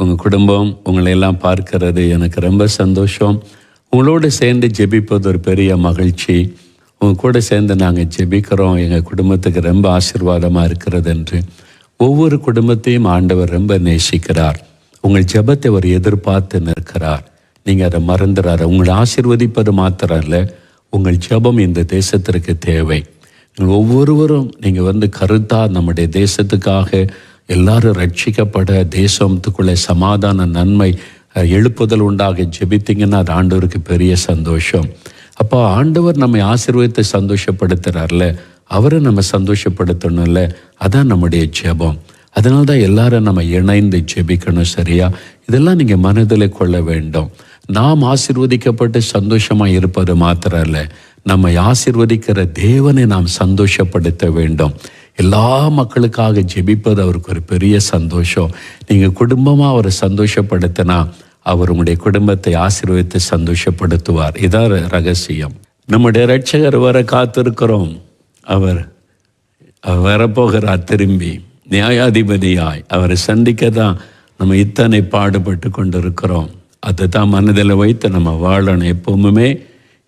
உங்கள் குடும்பம் உங்களை எல்லாம் பார்க்கிறது எனக்கு ரொம்ப சந்தோஷம். உங்களோடு சேர்ந்து ஜெபிப்பது ஒரு பெரிய மகிழ்ச்சி. உங்கள் கூட சேர்ந்து நாங்கள் ஜெபிக்கிறோம், எங்கள் குடும்பத்துக்கு ரொம்ப ஆசீர்வாதமாக இருக்கிறது என்று. ஒவ்வொரு குடும்பத்தையும் ஆண்டவர் ரொம்ப நேசிக்கிறார். உங்கள் ஜெபத்தை அவர் எதிர்பார்த்து நிற்கிறார். நீங்கள் அதை மறந்துடாரு. உங்களை ஆசீர்வதிப்பது மாத்திரம் இல்லை, உங்கள் ஜெபம் இந்த தேசத்திற்கு தேவை. நீங்கள் ஒவ்வொருவரும் நீங்கள் கருத்தாக நம்முடைய தேசத்துக்காக எல்லாரும் ரட்சிக்கப்பட, தேசத்துக்குள்ளே சமாதான நன்மை எழுப்புதல் உண்டாக ஜெபித்தீங்கன்னா அது ஆண்டவருக்கு பெரிய சந்தோஷம். அப்போ ஆண்டவர் நம்மை ஆசீர்வதித்து சந்தோஷப்படுத்துகிறார்ல, அவரை நம்ம சந்தோஷப்படுத்தணும்ல, அதான் நம்முடைய ஜெபம். அதனால தான் எல்லாரும் நம்ம இணைந்து ஜெபிக்கணும். சரியா? இதெல்லாம் நீங்கள் மனதில் கொள்ள வேண்டும். நாம் ஆசீர்வதிக்கப்பட்டு சந்தோஷமாக இருப்பது மாத்திரம் இல்லை, நம்மை ஆசீர்வதிக்கிற தேவனை நாம் சந்தோஷப்படுத்த வேண்டும். எல்லா மக்களுக்காக ஜெபிப்பது அவருக்கு ஒரு பெரிய சந்தோஷம். நீங்கள் குடும்பமாக அவரை சந்தோஷப்படுத்தினா அவர் உங்களுடைய குடும்பத்தை ஆசீர்வதித்து சந்தோஷப்படுத்துவார். இதான் ரகசியம். நம்முடைய இரட்சகர் வர காத்திருக்கிறோம். அவர் வரப்போகிறார். திரும்பி நியாயாதிபதியாய் அவரை சந்திக்க தான் நம்ம இத்தனை பாடுபட்டு கொண்டிருக்கிறோம். அதை தான் மனதில் வைத்து நம்ம வாழணும். எப்பவுமே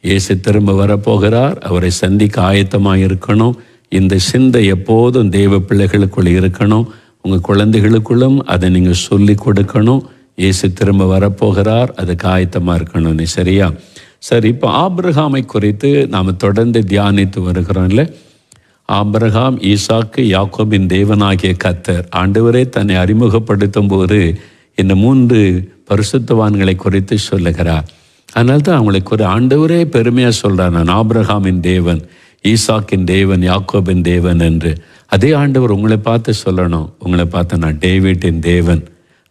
இயேசு திரும்ப வரப்போகிறார். அவரை சந்திக்க ஆயத்தமாக இருக்கணும். இந்த சிந்தை எப்போதும் தேவ பிள்ளைகளுக்குள்ள இருக்கணும். உங்கள் குழந்தைகளுக்குள்ளும் அதை நீங்கள் சொல்லி கொடுக்கணும். இயேசு திரும்ப வரப்போகிறார், அதுக்கு ஆயத்தமாக இருக்கணும். நீ சரியா? சரி, இப்போ ஆபிரகாமை குறித்து நாம் தொடர்ந்து தியானித்து வருகிறோம் இல்லை? ஆபிரகாம், ஈசாக்கு, யாக்கோபின் தேவனாகிய கர்த்தர் ஆண்டவரே தன்னை அறிமுகப்படுத்தும் போது இந்த 3 பரிசுத்தவான்களை குறித்து சொல்லுகிறார். அதனால தான் அவங்களுக்கு ஒரு ஆண்டவரே பெருமையாக சொல்கிறார், நான் ஆபிரகாமின் தேவன், ஈசாக்கின் தேவன், யாக்கோபின் தேவன் என்று. அதே ஆண்டவர் உங்களை பார்த்து சொல்லணும். உங்களை பார்த்து நான் டேவிட்டின் தேவன்,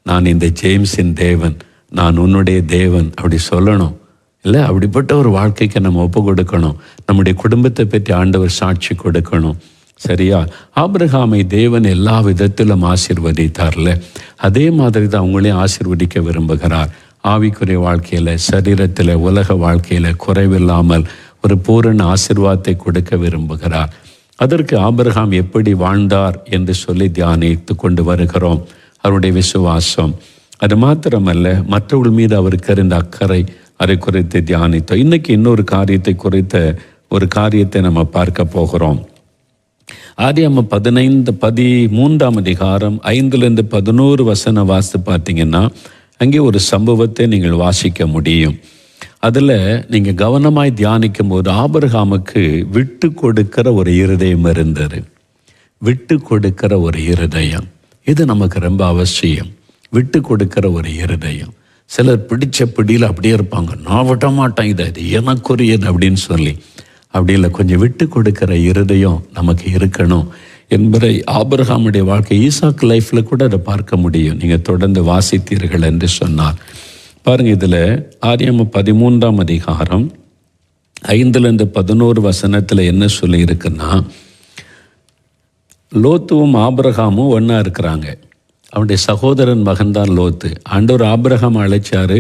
நான் இந்த ஜேம்ஸின் தேவன், நான் உன்னுடைய தேவன் அப்படி சொல்லணும் இல்லை? அப்படிப்பட்ட ஒரு வாழ்க்கைக்கு நம்ம ஒப்பு கொடுக்கணும். நம்முடைய குடும்பத்தை பற்றி ஆண்டவர் சாட்சி கொடுக்கணும். சரியா? ஆபிரகாமை தேவன் எல்லா விதத்திலும் ஆசீர்வதித்தார்ல, அதே மாதிரி தான் அவங்களையும் ஆசீர்வதிக்க விரும்புகிறார். ஆவிக்குரிய வாழ்க்கையில், சரீரத்தில், உலக வாழ்க்கையில் குறைவில்லாமல் ஒரு பூரண ஆசீர்வாதத்தை கொடுக்க விரும்புகிறார். அதற்கு ஆபிரகாம் எப்படி வாழ்ந்தார் என்று சொல்லி தியானித்து கொண்டு வருகிறோம். அவருடைய விசுவாசம் அது மாத்திரமல்ல, மற்றவர்கள் மீது அவருக்கு இருந்த அக்கறை, அதை குறித்து தியானித்தோம். இன்னைக்கு இன்னொரு காரியத்தை குறித்த ஒரு காரியத்தை நம்ம பார்க்க போகிறோம். ஆதியாகமம் 13ஆம் அதிகாரம் 5-11 வசனம் வாசித்து பார்த்தீங்கன்னா அங்கே ஒரு சம்பவத்தை நீங்கள் வாசிக்க முடியும். அதில் நீங்கள் கவனமாய் தியானிக்கும் போது ஆபிரகாமுக்கு விட்டு கொடுக்கிற ஒரு இருதயம் இருந்தது. விட்டு கொடுக்கிற ஒரு இருதயம், இது நமக்கு ரொம்ப அவசியம். விட்டு கொடுக்கிற ஒரு இருதயம். சிலர் பிடிச்ச பிடியில் அப்படியே இருப்பாங்க, நான் விட மாட்டேன், இது எனக்குரியது அப்படின்னு சொல்லி. அப்படி இல்லை, கொஞ்சம் விட்டு கொடுக்கிற இருதயம் நமக்கு இருக்கணும் என்பதை ஆபிரகாமுடைய வாழ்க்கை, ஈசாக்கு லைஃப்பில் கூட அதை பார்க்க முடியும். நீங்கள் தொடர்ந்து வாசித்தீர்கள் என்று சொன்னார். பாருங்கள், இதில் ஆதியாகமம் 13ஆம் அதிகாரம் 5-11 வசனத்தில் என்ன சொல்லி இருக்குன்னா, லோத்துவும் ஆபிரகாமும் ஒன்றா இருக்கிறாங்க. அவனுடைய சகோதரன் மகன்தான் லோத்து. ஆண்டவர் ஆபிரகாம் அழைச்சாரு,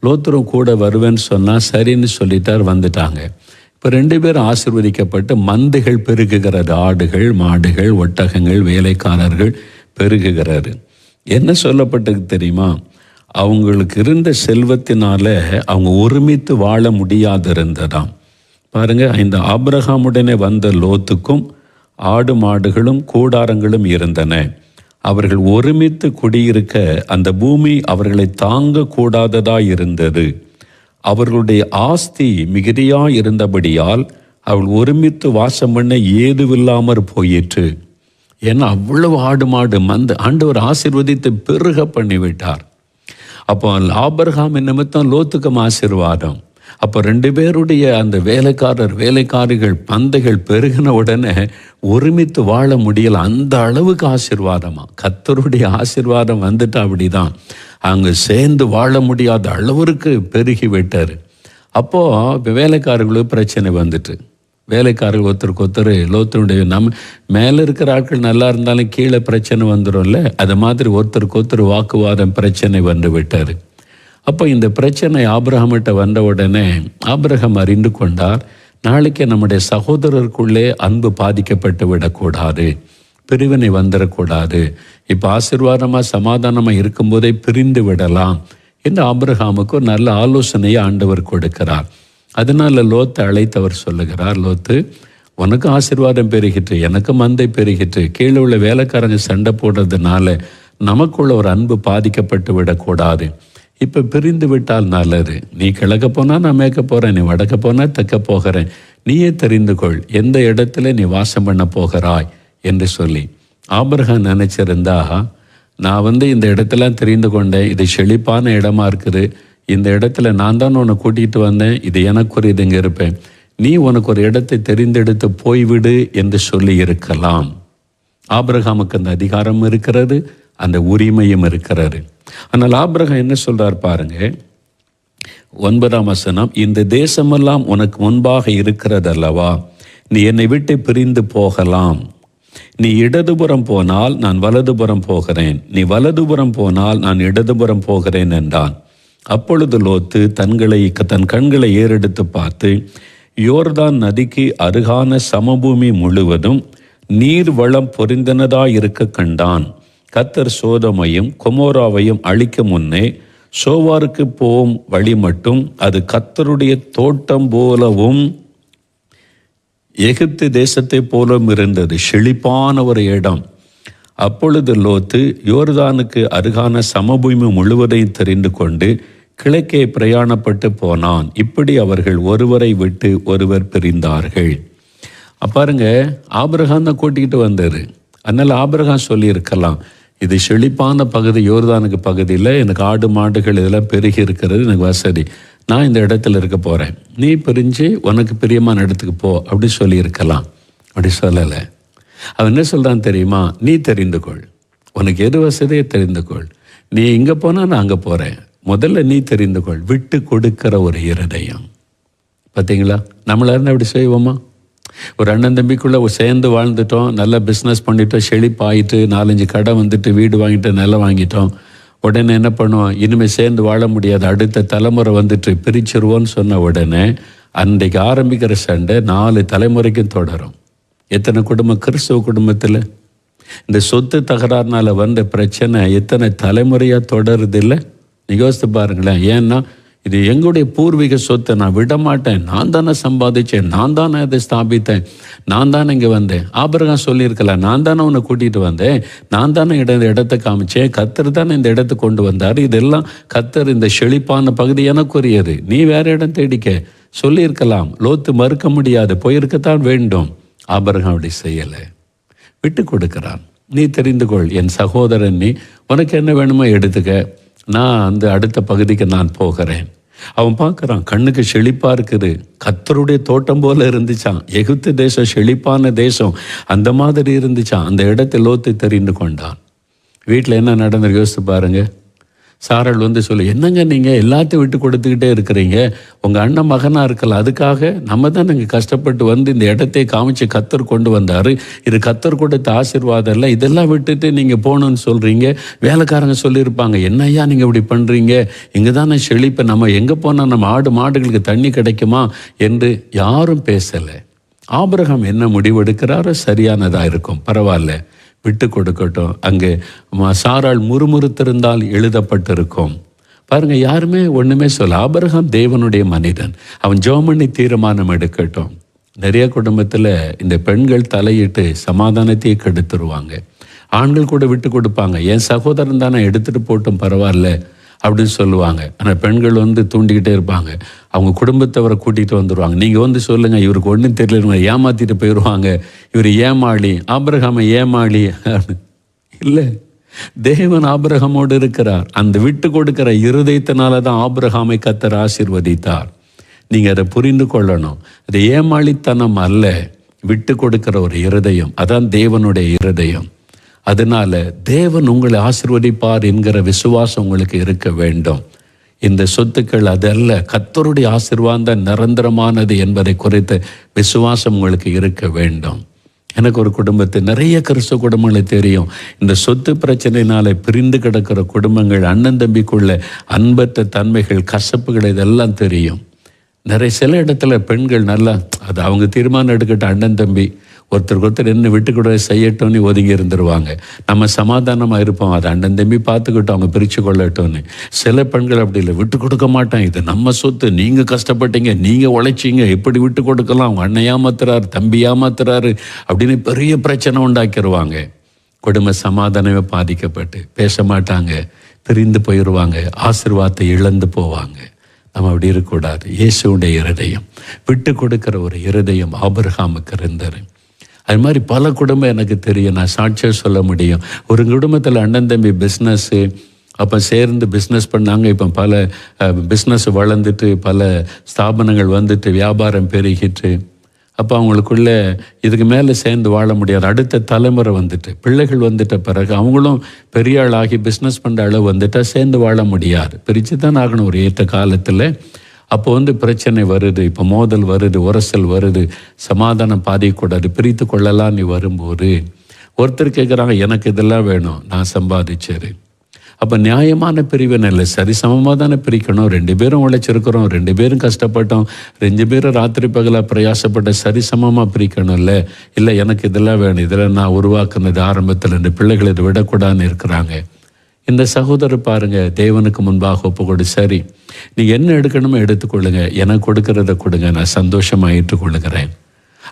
லோத்துரும் கூட வருவேன்னு சொன்னால் சரின்னு சொல்லிட்டார், வந்துட்டாங்க. இப்போ 2 பேரும் ஆசீர்வதிக்கப்பட்டு மந்தைகள் பெருகுகிறது. ஆடுகள், மாடுகள், ஒட்டகங்கள், வேலைக்காரர்கள் பெருகுகிறாரு. என்ன சொல்லப்பட்டது தெரியுமா? அவங்களுக்கு இருந்த செல்வத்தினால அவங்க ஒருமித்து வாழ முடியாதிருந்ததாம். பாருங்க, இந்த ஆபிரகாமுடனே வந்த லோத்துக்கும் ஆடு மாடுகளும் கூடாரங்களும் இருந்தன. அவர்கள் ஒருமித்து குடியிருக்க அந்த பூமி அவர்களை தாங்க கூடாததாய் இருந்தது. அவர்களுடைய ஆஸ்தி மிகுதியாய் இருந்தபடியால் அவள் ஒருமித்து வாசம் பண்ண ஏதுவில்லாமற் போயிற்று. ஏன்னா அவ்வளவு ஆடு மாடு மந்த ஆண்டவர் ஆசீர்வதித்து பெருக பண்ணிவிட்டார். அப்போ ஆபிரகாம் நிமித்தம் லோத்துக்கும் ஆசீர்வாதம். அப்போ 2 பேருடைய அந்த வேலைக்காரிகள் பந்தைகள் பெருகின உடனே ஒருமித்து வாழ முடியல. அந்த அளவுக்கு ஆசீர்வாதமா, கர்த்தருடைய ஆசீர்வாதம் வந்துட்டா அப்படிதான். அங்கே சேர்ந்து வாழ முடியாத அளவிற்கு பெருகி விட்டார். அப்போது வேலைக்காரர்களுக்கு பிரச்சனை வந்துட்டு, வேலைக்காரர்கள் ஒருத்தருக்கு லோத்தனுடைய மேலே இருக்கிற ஆட்கள் நல்லா இருந்தாலும் கீழே பிரச்சனை வந்துடும்ல, அது மாதிரி ஒருத்தருக்கு வாக்குவாதம் பிரச்சனை வந்து விட்டார். அப்போ இந்த பிரச்சனை ஆபிரகாமிட்ட வந்த உடனே ஆபிரகாம் அறிந்து கொண்டார், நாளைக்கு நம்முடைய சகோதரருக்குள்ளே அன்பு பாதிக்கப்பட்டு விடக்கூடாது, பிரிவினை வந்துடக்கூடாது. இப்போ ஆசீர்வாதமாக சமாதானமாக இருக்கும்போதே பிரிந்து விடலாம் என்று ஆபிரகாமுக்கு ஒரு நல்ல ஆலோசனையை ஆண்டவர் கொடுக்கிறார். அதனால் லோத்தை அழைத்தவர் சொல்லுகிறார், லோத்து, உனக்கு ஆசீர்வாதம் பெருகிட்டு, எனக்கு மந்தை பெருகிட்டு, கீழே உள்ள வேலைக்காரங்க சண்டை போடுறதுனால நமக்குள்ள ஒரு அன்பு பாதிக்கப்பட்டு விடக்கூடாது. இப்போ பிரிந்து விட்டால் நல்லது. நீ கிழக்க போனால் நான் மேற்க போகிறேன், நீ வடக்க போனால் தெற்க போகிறேன், நீயே தெரிந்து கொள் எந்த இடத்துல நீ வாசம் பண்ண போகிறாய் என்று சொல்லி. ஆபிரகாம் நினச்சிருந்தா, நான் இந்த இடத்துல தெரிந்து கொண்டேன், இது செழிப்பான இடமா இருக்குது, இந்த இடத்துல நான் தான் உன்னை கூட்டிகிட்டு வந்தேன், இது எனக்குரியது, இங்கே இருப்பேன், நீ உனக்கு ஒரு இடத்தை தெரிந்தெடுத்து போய்விடு என்று சொல்லி இருக்கலாம். ஆபிரகாமுக்கு அந்த அதிகாரம் இருக்கிறது, அந்த உரிமையும் இருக்கிறது. ஆனால் ஆபிரகாம் என்ன சொல்றார் பாருங்க, 9ஆம் வசனம், இந்த தேசமெல்லாம் உனக்கு முன்பாக இருக்கிறது அல்லவா, நீ என்னை விட்டு பிரிந்து போகலாம், நீ இடதுபுறம் போனால் நான் வலதுபுறம் போகிறேன், நீ வலதுபுறம் போனால் நான் இடதுபுறம் போகிறேன் என்றான். அப்பொழுது லோத்து தன் கண்களை ஏறெடுத்து பார்த்து யோர்தான் நதிக்கு அருகான சமபூமி முழுவதும் நீர் வளம் பொரிந்தனதாயிருக்க கண்டான். கர்த்தர் சோதோமையும் கொமோராவையும் அழிக்க முன்னே சோவாருக்கு போகும் வழி மட்டும் அது கர்த்தருடைய தோட்டம் போலவும் எகிப்து தேசத்தை போலவும் இருந்தது, செழிப்பான ஒரு இடம். அப்பொழுது லோத்து யோர்தானுக்கு அருகான சமபூமி முழுவதையும் தெரிந்து கொண்டு கிழக்கே பிரயாணப்பட்டு போனான். இப்படி அவர்கள் ஒருவரை விட்டு ஒருவர் பிரிந்தார்கள். பாருங்க, ஆபிரகாம் தான் கூட்டிகிட்டு வந்தார். அதனால் ஆபிரகாம் சொல்லியிருக்கலாம், இது செழிப்பான பகுதி, யோர்தானுக்கு பகுதியில் எனக்கு ஆடு மாடுகள் இதெல்லாம் பெருகி இருக்கிறது, எனக்கு வசதி, நான் இந்த இடத்துல இருக்க போகிறேன், நீ பிரிஞ்சு உனக்கு பிரியமான இடத்துக்கு போ அப்படி சொல்லியிருக்கலாம். அப்படி சொல்லலை. அவன் என்ன சொல்கிறான் தெரியுமா, நீ தெரிந்து கொள், உனக்கு எது வசதியை தெரிந்து கொள், நீ இங்கே போனால் நான் அங்கே போகிறேன், முதல்ல நீ தெரிந்து கொள். விட்டு கொடுக்கிற ஒரு இருதயம். பார்த்தீங்களா, நம்மளா இருந்தால் அப்படி செய்வோமா? ஒரு அண்ணன் தம்பிக்குள்ளே சேர்ந்து வாழ்ந்துட்டோம், நல்லா பிஸ்னஸ் பண்ணிட்டோம், செழிப்பாயிட்டு 4-5 கடை வந்துட்டு, வீடு வாங்கிட்டு, நிலம் வாங்கிட்டோம். உடனே என்ன பண்ணுவோம், இனிமேல் சேர்ந்து வாழ முடியாது, அடுத்த தலைமுறை வந்துட்டு பிரிச்சிருவோன்னு சொன்ன உடனே அன்றைக்கு ஆரம்பிக்கிற சண்டை 4 தலைமுறைக்கும் தொடரும். எத்தனை குடும்பம், கிறிஸ்தவ குடும்பத்தில் இந்த சொத்து தகராறுனால வந்த பிரச்சனை எத்தனை தலைமுறையாக தொடருது இல்லை? நீங்கள் யோசித்து பாருங்களேன். ஏன்னா இது எங்களுடைய பூர்வீக சொத்தை நான் விட மாட்டேன், நான் தானே சம்பாதிச்சேன், நான் தானே அதை ஸ்தாபித்தேன், நான் தானே இங்கே வந்தேன். ஆபிரகாம் சொல்லியிருக்கலாம், நான் தானே உன்னை கூட்டிகிட்டு வந்தேன், நான் தானே இடத்தை காமிச்சேன், கர்த்தர் தானே இந்த இடத்துக்கு கொண்டு வந்தார், இதெல்லாம் கர்த்தர், இந்த செழிப்பான பகுதி எனக்குரியது, நீ வேற இடம் தேடிக்க சொல்லியிருக்கலாம். லோத்து மறுக்க முடியாது, போயிருக்கத்தான் வேண்டும். ஆபிரகாம் அப்படி செய்யலை, விட்டு கொடுக்கிறான். நீ தெரிந்து கொள், என் சகோதரன், நீ உனக்கு என்ன வேணுமோ எடுத்துக்க, நான் அந்த அடுத்த பகுதிக்கு நான் போகிறேன். அவன் பார்க்குறான், கண்ணுக்கு செழிப்பாக இருக்குது, கர்த்தருடைய தோட்டம் போல இருந்துச்சான், எகிப்து தேசம் செழிப்பான தேசம், அந்த மாதிரி இருந்துச்சான். அந்த இடத்தை லோத்து தெரிந்து கொண்டான். வீட்டில் என்ன நடந்து யோசித்து பாருங்க. சாராள் சொல்லு, என்னங்க நீங்கள் எல்லாத்தையும் விட்டு கொடுத்துக்கிட்டே இருக்கிறீங்க, உங்கள் அண்ணன் மகனாக இருக்கலாம், அதுக்காக நம்ம தான் நீங்கள் கஷ்டப்பட்டு இந்த இடத்தை காமிச்சு கர்த்தர் கொண்டு வந்தார், இது கர்த்தர் கொடுத்த ஆசீர்வாதம் இல்லை, இதெல்லாம் விட்டுட்டு நீங்கள் போகணுன்னு சொல்கிறீங்க. வேலைக்காரங்க சொல்லியிருப்பாங்க, என்னையா நீங்கள் இப்படி பண்ணுறீங்க, இங்கே தானே செழிப்பை, நம்ம எங்கே போனால் நம்ம ஆடு மாடுகளுக்கு தண்ணி கிடைக்குமா என்று யாரும் பேசலை. ஆபிரகாம் என்ன முடிவெடுக்கிறாரோ சரியானதாக இருக்கும், பரவாயில்ல, விட்டு கொடுக்கட்டும். அங்கே சாராள் முறுமுறுத்திருந்தால் எழுதப்பட்டிருக்கும். பாருங்க, யாருமே ஒன்றுமே சொல்ல. ஆபிரகாம் தேவனுடைய மனிதன், அவன் ஜெபம் தீர்மானம் எடுக்கட்டும். நிறைய குடும்பத்தில் இந்த பெண்கள் தலையிட்டு சமாதானத்தையே கெடுத்துருவாங்க. ஆண்கள் கூட விட்டு கொடுப்பாங்க, என் சகோதரன் தானே எடுத்துகிட்டு போட்டும் பரவாயில்ல அப்படின்னு சொல்லுவாங்க. ஆனால் பெண்கள் தூண்டிக்கிட்டே இருப்பாங்க, அவங்க குடும்பத்தவரை கூட்டிகிட்டு வந்துடுவாங்க. நீங்கள் சொல்லுங்கள், இவருக்கு ஒன்றும் தெரியல, ஏமாற்றிட்டு போயிடுவாங்க, இவர் ஏமாளி, ஆபிரகாமை ஏமாளி இல்லை. தேவன் ஆபிரகாமோடு இருக்கிறார். அந்த விட்டு கொடுக்கிற இருதயத்தினால தான் ஆபிரகாமை கர்த்தர் ஆசீர்வதித்தார். நீங்கள் அதை புரிந்து கொள்ளணும். அது ஏமாளித்தனம் அல்ல, விட்டு கொடுக்கிற ஒரு இருதயம், அதான் தேவனுடைய இருதயம். அதனால தேவன் உங்களை ஆசீர்வதிப்பார் என்கிற விசுவாசம் உங்களுக்கு இருக்க வேண்டும். இந்த சொத்துக்கள் அதல்ல, கர்த்தருடைய ஆசீர்வாதம் நிரந்தரமானது என்பதை குறித்த விசுவாசம் உங்களுக்கு இருக்க வேண்டும். எனக்கு ஒரு குடும்பத்தை, நிறைய கிறிஸ்தவ குடும்பங்களை தெரியும். இந்த சொத்து பிரச்சனையினால பிரிந்து கிடக்கிற குடும்பங்கள், அண்ணன் தம்பிக்குள்ள அன்பற்ற தன்மைகள், கசப்புகள், இதெல்லாம் தெரியும். சில இடத்துல பெண்கள் நல்லா அது அவங்க தீர்மானம் எடுக்கட்டும், அண்ணன் தம்பி ஒருத்தருக்கு ஒருத்தர் என்ன விட்டு கூட செய்யட்டோன்னு ஒதுங்கி இருந்துருவாங்க. நம்ம சமாதானமாக இருப்போம், அதை அண்ணன் தம்பி பார்த்துக்கிட்டோம், அவங்க பிரித்து கொள்ளட்டோன்னு. சில பெண்கள் அப்படி இல்லை, விட்டு கொடுக்க மாட்டேன், இது நம்ம சொத்து, நீங்கள் கஷ்டப்பட்டீங்க, நீங்கள் உழைச்சிங்க, எப்படி விட்டு கொடுக்கலாம், அவங்க அண்ணன் ஏமாத்துறாரு, தம்பி ஏமாத்துறாரு அப்படின்னு பெரிய பிரச்சனை உண்டாக்கிடுவாங்க. குடும்ப சமாதானமே பாதிக்கப்பட்டு பேச மாட்டாங்க, பிரிந்து போயிடுவாங்க, ஆசீர்வாதத்தை இழந்து போவாங்க. நம்ம அப்படி இருக்கக்கூடாது. இயேசுடைய இருதயம், விட்டு கொடுக்கிற ஒரு இருதயம் ஆபிரகாமுக்கு இருந்தது. அது மாதிரி பல குடும்பம் எனக்கு தெரியும், நான் சாட்சியாக சொல்ல முடியும். ஒரு குடும்பத்தில் அண்ணன் தம்பி பிஸ்னஸ்ஸு, அப்போ சேர்ந்து பிஸ்னஸ் பண்ணாங்க. இப்போ பல பிஸ்னஸ் வளர்ந்துட்டு பல ஸ்தாபனங்கள் வந்துட்டு வியாபாரம் பெருகிட்டு, அப்போ அவங்களுக்குள்ள இதுக்கு மேலே சேர்ந்து வாழ முடியாது. அடுத்த தலைமுறை வந்துட்டு பிள்ளைகள் வந்துட்ட பிறகு அவங்களும் பெரிய ஆளாகி பிஸ்னஸ் பண்ணுற அளவு வந்துட்டால் சேர்ந்து வாழ முடியாது, பிரித்து தான் ஆகணும் ஒரு ஏற்ற காலத்தில். அப்போ பிரச்சனை வருது, இப்போ மோதல் வருது, உரசல் வருது, சமாதானம் பாதிக்கக்கூடாது, பிரித்து கொள்ளலாம். நீ வரும்போது ஒருத்தர் கேட்குறாங்க, எனக்கு இதெல்லாம் வேணும், நான் சம்பாதிச்சேரு. அப்போ நியாயமான பிரிவினை இல்லை, சரிசமமாக தானே பிரிக்கணும். 2 பேரும் உழைச்சிருக்கிறோம், 2 பேரும் கஷ்டப்பட்டோம், 2 பேரும் ராத்திரி பகலாக பிரயாசப்பட்ட, சரிசமமாக பிரிக்கணும்ல. இல்லை எனக்கு இதெல்லாம் வேணும், இதெல்லாம் நான் உருவாக்குனது ஆரம்பத்தில், 2 பிள்ளைகள் இதை விடக்கூடாதுன்னு இருக்கிறாங்க. இந்த சகோதரர் பாருங்கள், தேவனுக்கு முன்பாக ஒப்புக்கொடு, சரி நீங்கள் என்ன எடுக்கணுமோ எடுத்துக்கொள்ளுங்க, எனக்கு கொடுக்கறத கொடுங்க, நான் சந்தோஷமாக ஏற்றுக்கொள்ளுகிறேன்.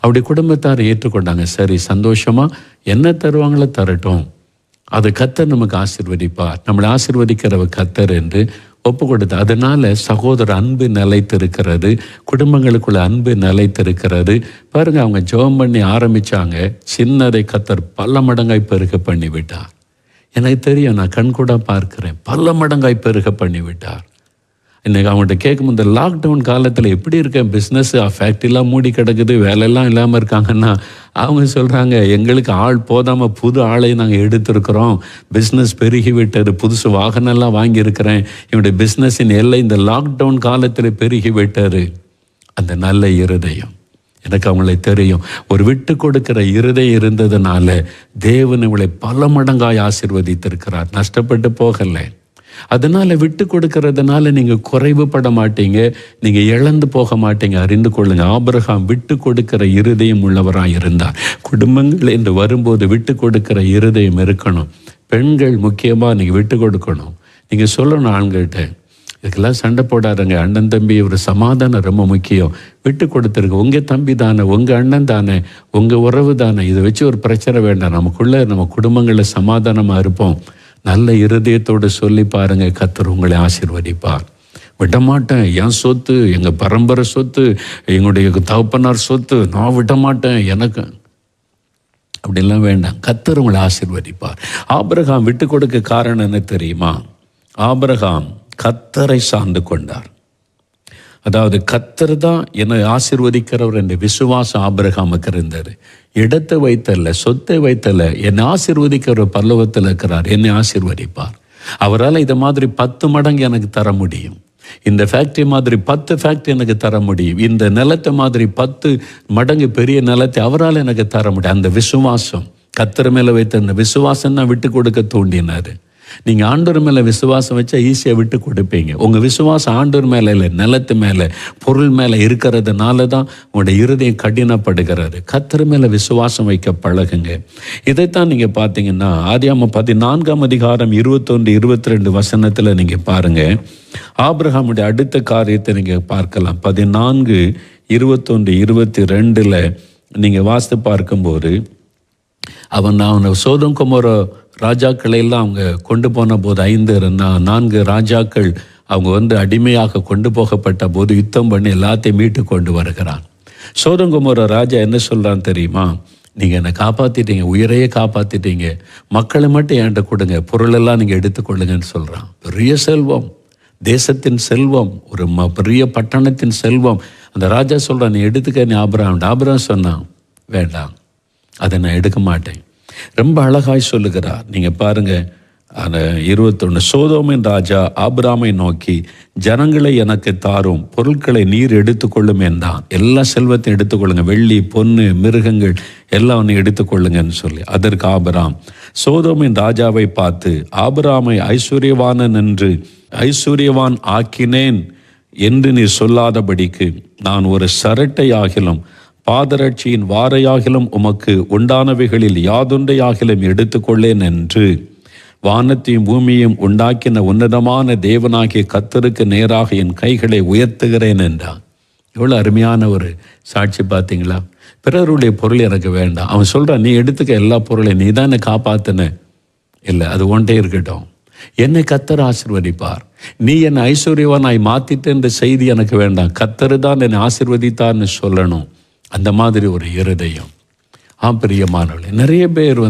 அப்படி குடும்பத்தார் ஏற்றுக்கொண்டாங்க. சரி, சந்தோஷமாக என்ன தருவாங்களோ தரட்டும், அது கர்த்தர் நமக்கு ஆசீர்வதிப்பார், நம்மளை ஆசீர்வதிக்கிறவர் கர்த்தர் என்று ஒப்பு கொடுத்து. அதனால சகோதர அன்பு நிலைத்திருக்கிறது, குடும்பங்களுக்குள்ள அன்பு நிலைத்திருக்கிறது. பாருங்க, அவங்க ஜெபம் பண்ணி ஆரம்பிச்சாங்க, சின்னதை கர்த்தர் பல மடங்காய் பெருக பண்ணி விட்டார். எனக்கு தெரியும், நான் கண் கூட பார்க்கிறேன், பல மடங்காய் பெருக பண்ணி விட்டார். இன்றைக்கி அவங்கள்ட்ட கேட்கும், இந்த லாக்டவுன் காலத்தில் எப்படி இருக்கேன், பிஸ்னஸ் ஃபேக்ட்ரிலாம் மூடி கிடக்குது, வேலையெல்லாம் இல்லாமல் இருக்காங்கன்னா, அவங்க சொல்கிறாங்க, எங்களுக்கு ஆள் போதாமல் புது ஆளை நாங்கள் எடுத்திருக்கிறோம், பிஸ்னஸ் பெருகி விட்டது, புதுசு வாகனம்லாம் வாங்கியிருக்கிறேன், என்னுடைய பிஸ்னஸின் எல்லை இந்த லாக்டவுன் காலத்தில் பெருகி விட்டது. அந்த நல்ல இருதயம் எனக்கு அவங்களை தெரியும். ஒரு விட்டு கொடுக்கிற இருதயம் இருந்ததுனால தேவன் இவளை பல மடங்காய் ஆசீர்வதித்திருக்கிறார், நஷ்டப்பட்டு போகலை. அதனால் விட்டு கொடுக்கறதுனால நீங்கள் குறைவுபட மாட்டீங்க, நீங்கள் இழந்து போக மாட்டீங்க. அறிந்து கொள்ளுங்க, ஆபிரகாம் விட்டு கொடுக்கிற இருதயம் உள்ளவராக இருந்தார். குடும்பங்கள் என்று வரும்போது விட்டு கொடுக்கிற இருதயம் இருக்கணும். பெண்கள் முக்கியமாக நீங்கள் விட்டு கொடுக்கணும். நீங்கள் சொல்லணும் ஆண்கள்கிட்ட, இதுக்கெல்லாம் சண்டை போடாதங்க, அண்ணன் தம்பி ஒரு சமாதானம் ரொம்ப முக்கியம், விட்டு கொடுத்துருங்க, உங்கள் தம்பி தானே, உங்கள் அண்ணன் தானே, உங்கள் உறவு தானே, இதை வச்சு ஒரு பிரச்சனை வேண்டாம், நமக்குள்ளே நம்ம குடும்பங்களில் சமாதானமாக இருப்போம். நல்ல இருதயத்தோடு சொல்லி பாருங்க, கர்த்தர் உங்களை ஆசீர்வதிப்பார். விடமாட்டேன், என் சொத்து, எங்கள் பரம்பரை சொத்து, எங்களுடைய தகப்பனார் சொத்து, நான் விடமாட்டேன், எனக்கு அப்படிலாம் வேண்டாம். கர்த்தர் உங்களை ஆசீர்வதிப்பார். ஆபிரகாம் விட்டு கொடுக்க காரணம் என்ன தெரியுமா? ஆபிரகாம் கர்த்தரை சார்ந்து கொண்டார். அதாவது கர்த்தர் தான் என்னை ஆசீர்வதிக்கிறவர் என்ற விசுவாசம் ஆபிரகாமுக்கு இருந்தது. இடத்தை வைத்தல்ல, சொத்தை வைத்தல்ல, என்னை ஆசீர்வதிக்கிற பரலோகத்தில் இருக்கிறார், என்னை ஆசீர்வதிப்பார். அவரால் இதை மாதிரி 10 மடங்கு எனக்கு தர முடியும், இந்த ஃபேக்ட்ரி மாதிரி 10 ஃபேக்ட்ரி எனக்கு தர முடியும், இந்த நிலத்தை மாதிரி 10 மடங்கு பெரிய நிலத்தை அவரால் எனக்கு தர முடியும். அந்த விசுவாசம், கர்த்தர் மேலே வைத்த அந்த விசுவாசம் தான் விட்டு கொடுக்க தூண்டினார். நீங்கள் ஆண்டவர் மேலே விசுவாசம் வச்சா ஈஸியாக விட்டு கொடுப்பீங்க. உங்கள் விசுவாசம் ஆண்டவர் மேலே இல்லை, நிலத்து மேலே, பொருள் மேலே இருக்கிறதுனால தான் உங்களுடைய இருதயம் கடினப்படுகிறது. கர்த்தர் மேலே விசுவாசம் வைக்க பழகுங்க. இதைத்தான் நீங்கள் பார்த்தீங்கன்னா ஆதியாகமம் 14ஆம் அதிகாரம் 21, 22 வசனத்தில் நீங்கள் பாருங்கள், ஆபிரகாமுடைய அடுத்த காரியத்தை நீங்கள் பார்க்கலாம். 14, 21, 22 நீங்கள் வாசித்து பார்க்கும்போது, அவன் சோதோம் கொமோரா ராஜாக்களை எல்லாம் அவங்க கொண்டு போன போது 4 ராஜாக்கள் அவங்க அடிமையாக கொண்டு போகப்பட்ட போது யுத்தம் பண்ணி எல்லாத்தையும் மீட்டு கொண்டு வருகிறான். சோதோம் கொமோரா ராஜா என்ன சொல்கிறான் தெரியுமா? நீங்கள் என்னை காப்பாற்றிட்டீங்க, உயிரையே காப்பாற்றிட்டீங்க, மக்களை மட்டும் என்கிட்ட கொடுங்க, பொருளெல்லாம் நீங்கள் எடுத்துக்கொள்ளுங்கன்னு சொல்கிறான். பெரிய செல்வம், தேசத்தின் செல்வம், ஒரு பெரிய பட்டணத்தின் செல்வம். அந்த ராஜா சொல்கிறான், நீ எடுத்துக்க, நீ ஆபிரகாம் சொன்னான், வேண்டாம், அதை நான் எடுக்க மாட்டேன். ரொம்ப அழகாய் சொல்லுகிறார். நீங்கள் பாருங்கள், அந்த 21, சோதோமின் ராஜா ஆபிராமை நோக்கி, ஜனங்களை எனக்கு தாரும், பொருட்களை நீர் எடுத்துக்கொள்ளும் என்றான். எல்லா செல்வத்தையும் எடுத்துக்கொள்ளுங்க, வெள்ளி பொன்னு மிருகங்கள் எல்லாம் ஒன்று எடுத்துக்கொள்ளுங்கன்னு சொல்லி. அதற்கு ஆபிராம் சோதோமின் ராஜாவை பார்த்து, ஆபிராமை ஐஸ்வர்யவானன் என்று ஐஸ்வர்யவான் ஆக்கினேன் என்று நீ சொல்லாதபடிக்கு நான் ஒரு சரட்டை ஆகிலும் பாதரட்சியின் வாரையாகிலும் உமக்கு உண்டானவைகளில் யாதொன்றையாகிலும் எடுத்துக்கொள்ளேன் என்று வானத்தையும் பூமியையும் உண்டாக்கின உன்னதமான தேவனாகிய கர்த்தருக்கு நேராக என் கைகளை உயர்த்துகிறேன் என்றான். எவ்வளோ அருமையான ஒரு சாட்சி பார்த்தீங்களா? பிறருடைய பொருள் எனக்கு வேண்டாம். அவன் சொல்கிறான், நீ எடுத்துக்க எல்லா பொருளையும், நீ தான் என்னை காப்பாத்தின. இல்லை, அது ஒன்றே இருக்கட்டும், என்னை கர்த்தர் ஆசீர்வதிப்பார். நீ என்னை ஐஸ்வர்யவானாய் மாற்றிட்டு என்ற செய்தி எனக்கு வேண்டாம், கர்த்தர் தான் என்னை ஆசீர்வதித்தார்னு சொல்லணும். அந்த மாதிரி ஒரு இருதயம். பிரியமானவர்களே, நிறைய பேர்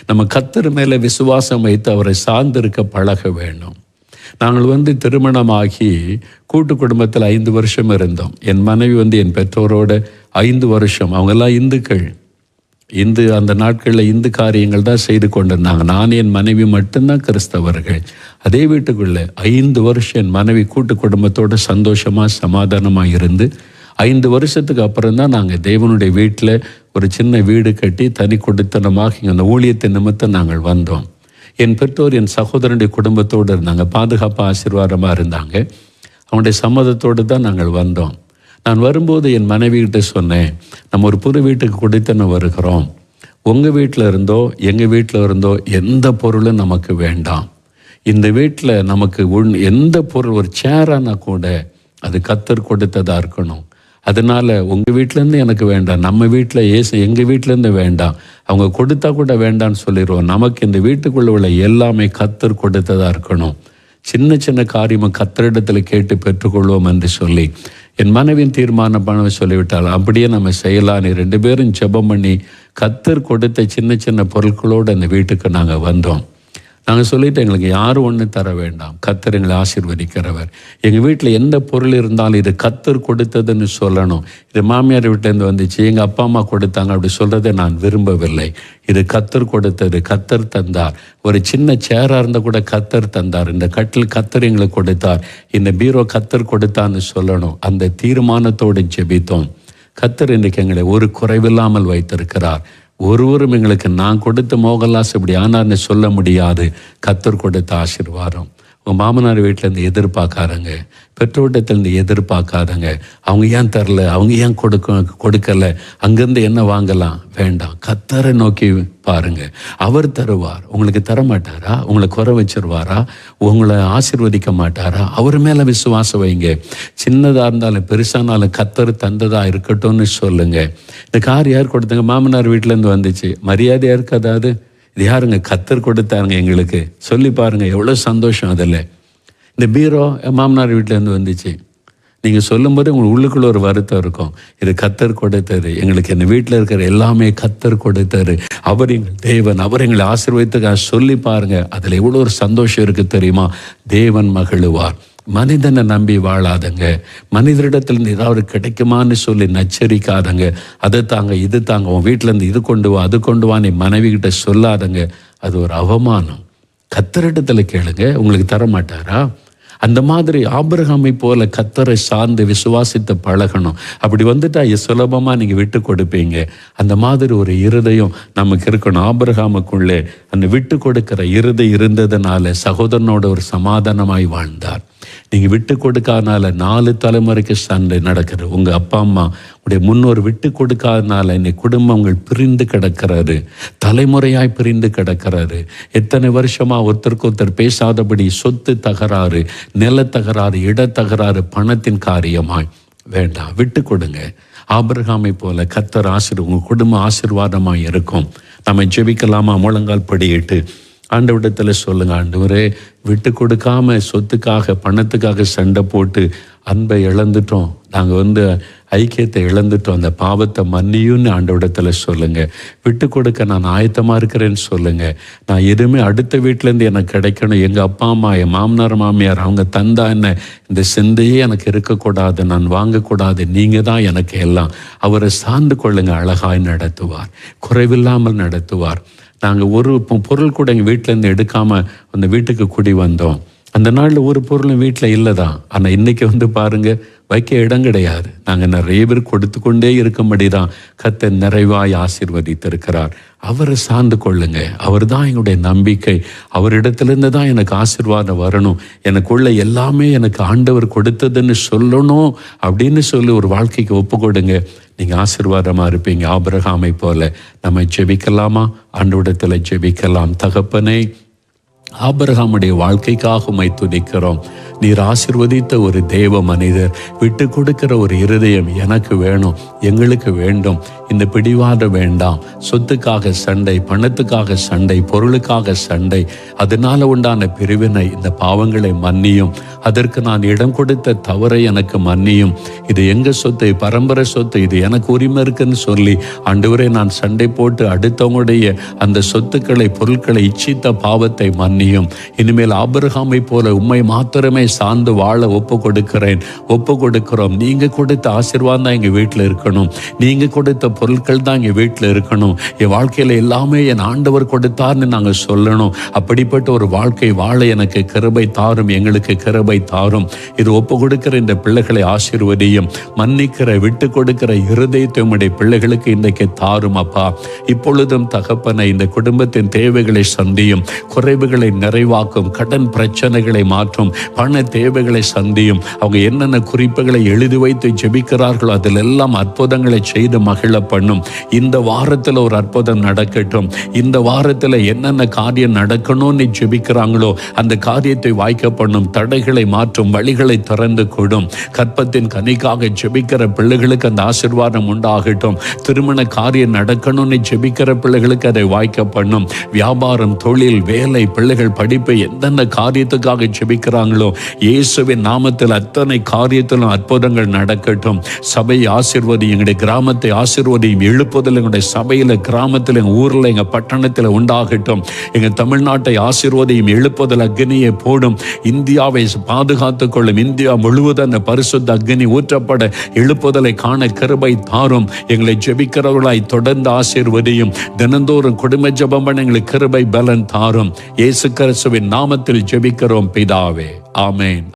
நம்ம கர்த்தர் மேலே விசுவாசம் வைத்து அவரை சார்ந்திருக்க பழக வேணும். நாங்கள் திருமணமாகி கூட்டு குடும்பத்தில் 5 வருஷம் இருந்தோம். என் மனைவி என் பெற்றோரோட 5 வருஷம். அவங்கெல்லாம் இந்துக்கள். அந்த நாட்களில் இந்து காரியங்கள் தான் செய்து கொண்டிருந்தாங்க. நான் என் மனைவி மட்டும்தான் கிறிஸ்தவர்கள். அதே வீட்டுக்குள்ளே 5 வருஷம் என் மனைவி கூட்டு குடும்பத்தோடு சந்தோஷமாக சமாதானமாக இருந்து 5 வருஷத்துக்கு அப்புறம் தான் நாங்கள் தேவனுடைய வீட்டில் ஒரு சின்ன வீடு கட்டி தனி கொடுத்தனமாக இங்கே அந்த ஊழியத்தின் நிமித்தம் நாங்கள் வந்தோம். என் பெற்றோர் என் சகோதரனுடைய குடும்பத்தோடு இருந்தாங்க, பாதுகாப்பாக ஆசீர்வாதமாக இருந்தாங்க. அவனுடைய சம்மதத்தோடு தான் நாங்கள் வந்தோம். நான் வரும்போது என் மனைவிகிட்ட சொன்னேன், நம்ம ஒரு புது வீட்டுக்கு கொடுத்தன வருகிறோம். உங்கள் வீட்டில் இருந்தோ எங்கள் வீட்டில் இருந்தோ எந்த பொருளும் நமக்கு வேண்டாம். இந்த வீட்டில் நமக்கு எந்த பொருள், ஒரு சேரானா கூட அது கர்த்தர் கொடுத்ததாக இருக்கணும். அதனால் உங்கள் வீட்டிலேருந்து எனக்கு வேண்டாம், நம்ம வீட்டில் எங்கள் வீட்டிலேருந்து வேண்டாம், அவங்க கொடுத்தா கூட வேண்டான்னு சொல்லிடுவோம். நமக்கு இந்த வீட்டுக்குள்ளே உள்ள எல்லாமே கர்த்தர் கொடுத்ததாக இருக்கணும். சின்ன சின்ன காரியமாக கர்த்தரிடத்தில் கேட்டு பெற்றுக்கொள்வோம் என்று சொல்லி என் மனைவியின் தீர்மானம் பண்ண சொல்லிவிட்டால் அப்படியே நம்ம செய்யலான்னு 2 பேரும் ஜெபம் பண்ணி கர்த்தர் கொடுத்த சின்ன சின்ன பொருட்களோடு அந்த வீட்டுக்கு நாங்கள் வந்தோம். நாங்கள் சொல்லிவிட்டு எங்களுக்கு யாரும் ஒன்றும் தர வேண்டாம், கர்த்தர் எங்களை ஆசீர்வதிக்கிறவர். எங்கள் வீட்டில் எந்த பொருள் இருந்தாலும் இது கர்த்தர் கொடுத்ததுன்னு சொல்லணும். இது மாமியார் வீட்டிலேருந்து வந்துச்சு, எங்கள் அப்பா அம்மா கொடுத்தாங்க அப்படி சொல்கிறத நான் விரும்பவில்லை. இது கர்த்தர் கொடுத்தது, கர்த்தர் தந்தார். ஒரு சின்ன சேராக இருந்தால் கூட கர்த்தர் தந்தார். இந்த கட்டில் கர்த்தர் எங்களுக்கு கொடுத்தார், இந்த பீரோ கர்த்தர் கொடுத்தான்னு சொல்லணும். அந்த தீர்மானத்தோடு ஜெபித்தோம். கர்த்தர் இன்றைக்கு எங்களை ஒரு குறைவில்லாமல் வைத்திருக்கிறார். ஒருவரும் எங்களுக்கு நான் கொடுத்த மோகன்லாஸ் இப்படி ஆனார்னு சொல்ல முடியாது. கர்த்தர் கொடுத்த ஆசீர்வாதம். உங்கள் மாமனார் வீட்டிலேருந்து எதிர்பார்க்காதங்க, பெற்றோட்டத்திலேருந்து எதிர்பார்க்காதங்க. அவங்க ஏன் தரல, அவங்க ஏன் கொடுக்கலை, அங்கேருந்து என்ன வாங்கலாம், வேண்டாம். கர்த்தரை நோக்கி பாருங்க, அவர் தருவார். உங்களுக்கு தர மாட்டாரா? உங்களை குறை வச்சிருவாரா? உங்களை ஆசீர்வதிக்க மாட்டாரா? அவர் மேலே விசுவாசம் வைங்க. சின்னதாக இருந்தாலும் பெருசானாலும் கர்த்தர் தந்ததாக இருக்கட்டும்னு சொல்லுங்க. இந்த கார் யார் கொடுத்தாங்க? மாமனார் வீட்டிலேருந்து வந்துச்சு. மரியாதையாக இருக்காது? இது யாருங்க? கர்த்தர் கொடுத்தாருங்க எங்களுக்கு. சொல்லி பாருங்க, எவ்வளோ சந்தோஷம் அதில். இந்த பீரோ மாமனார் வீட்டிலேருந்து வந்துச்சு. நீங்கள் சொல்லும்போது உங்களுக்கு உள்ளுக்குள்ள ஒரு வருத்தம் இருக்கும், இது கர்த்தர் கொடுத்தது எங்களுக்கு, என் வீட்டில் இருக்கிற எல்லாமே கர்த்தர் கொடுத்தாரு, அவர் எங்கள் தேவன், அவர் எங்களை ஆசீர்வதித்துக்காக சொல்லி பாருங்க. அதில் எவ்வளோ ஒரு சந்தோஷம் இருக்குது தெரியுமா? தேவன் மகிழுவார். மனிதனை நம்பி வாழாதங்க. மனிதரிடத்துலேருந்து ஏதாவது கிடைக்குமான்னு சொல்லி நச்சரிக்காதங்க. அதை தாங்க இது தாங்க, உன் வீட்டிலேருந்து இது கொண்டு வா அது கொண்டு வா நீ மனைவிகிட்ட சொல்லாதங்க. அது ஒரு அவமானம். கர்த்தரிடத்தில் கேளுங்க, உங்களுக்கு தர மாட்டாரா? அந்த மாதிரி ஆபிரகாமை போல கர்த்தரை சார்ந்து விசுவாசித்து பழகணும். அப்படி வந்துட்டா சுலபமாக நீங்கள் விட்டு கொடுப்பீங்க. அந்த மாதிரி ஒரு இருதயம் நமக்கு இருக்கணும். ஆபிரகாமுக்குள்ளே அந்த விட்டு கொடுக்கிற இருதயம் இருந்ததுனால சகோதரனோட ஒரு சமாதானமாய் வாழ்ந்தார். நீங்கள் விட்டு கொடுக்காதனால 4 தலைமுறைக்கு சண்டை நடக்கிறது. உங்கள் அப்பா அம்மா உடைய முன்னோர் விட்டு கொடுக்காதனால இன்னைக்கு குடும்பங்கள் பிரிந்து கிடக்கிறாரு, தலைமுறையாய் பிரிந்து கிடக்கிறாரு. எத்தனை வருஷமாக ஒருத்தருக்கு ஒருத்தர் பேசாதபடி சொத்து தகராறு, நில தகராறு, இட தகராறு, பணத்தின் காரியமாய். வேண்டாம், விட்டு கொடுங்க. ஆபிரகாமை போல கர்த்தர் உங்கள் குடும்ப ஆசீர்வாதமாக இருக்கும். நம்ம ஜெபிக்கலாமா? முழங்கால் படியிட்டு ஆண்டவரிடத்தில் சொல்லுங்க, ஆண்டவரே விட்டு கொடுக்காம சொத்துக்காக பணத்துக்காக சண்டை போட்டு அன்பை இழந்துட்டோம், நாங்கள் ஐக்கியத்தை இழந்துட்டோம், அந்த பாவத்தை மன்னியும்னு ஆண்டவரிடத்தில் சொல்லுங்க. விட்டு கொடுக்க நான் ஆயத்தமாக இருக்கிறேன்னு சொல்லுங்க. நான் எதுவுமே அடுத்த வீட்டிலேருந்து எனக்கு கிடைக்கணும், எங்கள் அப்பா அம்மா என் மாமனார் மாமியார் அவங்க தந்தா என்ன, இந்த சிந்தையே எனக்கு இருக்கக்கூடாது, நான் வாங்கக்கூடாது, நீங்கள் தான் எனக்கு எல்லாம். அவரை சார்ந்து கொள்ளுங்க. அழகாய் நடத்துவார், குறைவில்லாமல் நடத்துவார். நாங்கள் ஒரு பொருள் கூட எங்கள் வீட்டிலேருந்து எடுக்காமல் அந்த வீட்டுக்கு குடி வந்தோம். அந்த நாளில் ஒரு பொருளும் வீட்டில் இல்லை தான். ஆனால் இன்னைக்கு வந்து பாருங்க, வைக்க இடம் கிடையாது. நாங்கள் நிறைய பேர் கொடுத்து கொண்டே இருக்கும்படி தான் கர்த்தர் நிறைவாய் ஆசீர்வதித்திருக்கிறார். அவரை சார்ந்து கொள்ளுங்க. அவர் தான் எங்களுடைய நம்பிக்கை. அவரிடத்திலிருந்து தான் எனக்கு ஆசீர்வாதம் வரணும், எனக்குள்ள எல்லாமே எனக்கு ஆண்டவர் கொடுத்ததுன்னு சொல்லணும் அப்படின்னு சொல்லி ஒரு வாழ்க்கைக்கு ஒப்பு கொடுங்க. நீங்கள் ஆசீர்வாதமாக இருப்பீங்க. ஆபிரகாமை போல நம்ம ஜெபிக்கலாமா? ஆண்டவரிடத்தில் ஜெபிக்கலாம். தகப்பனே, ஆபிரகாமுடைய வாழ்க்கைக்காக உம்மை துதிக்கிறோம். நீர் ஆசீர்வதித்த ஒரு தேவ மனிதர், விட்டு கொடுக்கிற ஒரு இருதயம் எனக்கு வேணும், எங்களுக்கு வேண்டும். இந்த பிடிவாதம் வேண்டாம். சொத்துக்காக சண்டை, பணத்துக்காக சண்டை, பொருளுக்காக சண்டை, அதனால உண்டான பிரிவினை, இந்த பாவங்களை மன்னியும். அதற்கு நான் இடம் கொடுத்த தவறை எனக்கு மன்னியும். இது எங்க சொத்து, பரம்பரை சொத்து, இது எனக்கு உரிமை இருக்குன்னு சொல்லி ஆண்டவரே நான் சண்டை போட்டு அடுத்தவங்களுடைய அந்த சொத்துக்களை, பொருட்களை இச்சித்த பாவத்தை மன்னியும். இனிமேல் ஆபிரகாமை போல உம்மை மாத்திரமே சார்ந்து வாழ ஒப்பு கொடுக்கிறோம். நீங்க கொடுத்த ஆசீர்வாதம் தான் எங்க வீட்டில் இருக்கணும். நீங்க கொடுத்த பொருட்கள் தான் எங்க வீட்டில் இருக்கணும். என் வாழ்க்கையில எல்லாமே என் ஆண்டவர் கொடுத்தார்னு நாங்க சொல்லணும். அப்படிப்பட்ட ஒரு வாழ்க்கை வாழ எனக்கு கிருபை தாரும், எங்களுக்கு கிருபை தாரும். இது ஒப்பு கொடுக்கிற இந்த பிள்ளைகளை ஆசீர்வதியும். மன்னிக்கிற, விட்டு கொடுக்கிற இருதயத்தை உம்முடைய பிள்ளைகளுக்கு இன்றைக்கு தாரும் அப்பா. இப்பொழுதும் தகப்பனை, இந்த குடும்பத்தின் தேவைகளை சந்தியும், குறைவுகளை நிறைவாக்கும், கடன் பிரச்சனைகளை மாற்றும், பண தேவைகளை சந்தியும். அவங்க என்னென்ன குறிப்புகளை எழுதி வைத்து ஜெபிக்கிறார்களோ அதில் எல்லாம் அற்புதங்களை செய்து மகிழ பண்ணும். இந்த வாரத்தில் ஒரு அற்புதம் நடக்கட்டும். இந்த வாரத்தில் என்னென்ன காரியம் நடக்கணும்னு ஜெபிக்கிறாங்களோ அந்த காரியத்தை வாய்க்க பண்ணும். தடைகளை மாற்றும், வழிகளை திறந்து கொடும். கற்பத்தின் கனிக்காக ஜெபிக்கிற பிள்ளைகளுக்கு அந்த ஆசீர்வாதம் உண்டாகட்டும். திருமண காரியம் நடக்கணும்னு ஜெபிக்கிற பிள்ளைகளுக்கு அதை வாய்க்க பண்ணும். வியாபாரம், தொழில், வேலை, பிள்ளைகள் படிப்பு, எந்தெந்த காரியத்துக்காக ஜெபிக்கிறாங்களோ இயேசுவின் நாமத்தில் அத்தனை காரியத்திலும் அற்புதங்கள் நடக்கட்டும். சபையை ஆசீர்வதி, எங்களுடைய கிராமத்தை ஆசீர்வதியும். எழுப்புதல் எங்களுடைய சபையில், கிராமத்தில், எங்கள் ஊரில், எங்கள் பட்டணத்தில் உண்டாகட்டும். எங்கள் தமிழ்நாட்டை ஆசீர்வதியும். எழுப்புதல் அக்னியை போடும். இந்தியாவை பாதுகாத்துக் கொள்ளும். இந்தியா முழுவதும் அந்த பரிசுத்த அக்னி ஊற்றப்பட எழுப்புதலை காண கிருபை தாரும். எங்களை ஜெபிக்கிறவர்களாய் தொடர்ந்து ஆசீர்வதியும். தினந்தோறும் குடும்ப ஜெபம் பண்ண எங்களுக்கு கிருபை பலன் தாரும். இயேசு கிறிஸ்துவின் நாமத்தில் ஜெபிக்கிறோம் பிதாவே. ஆமென்.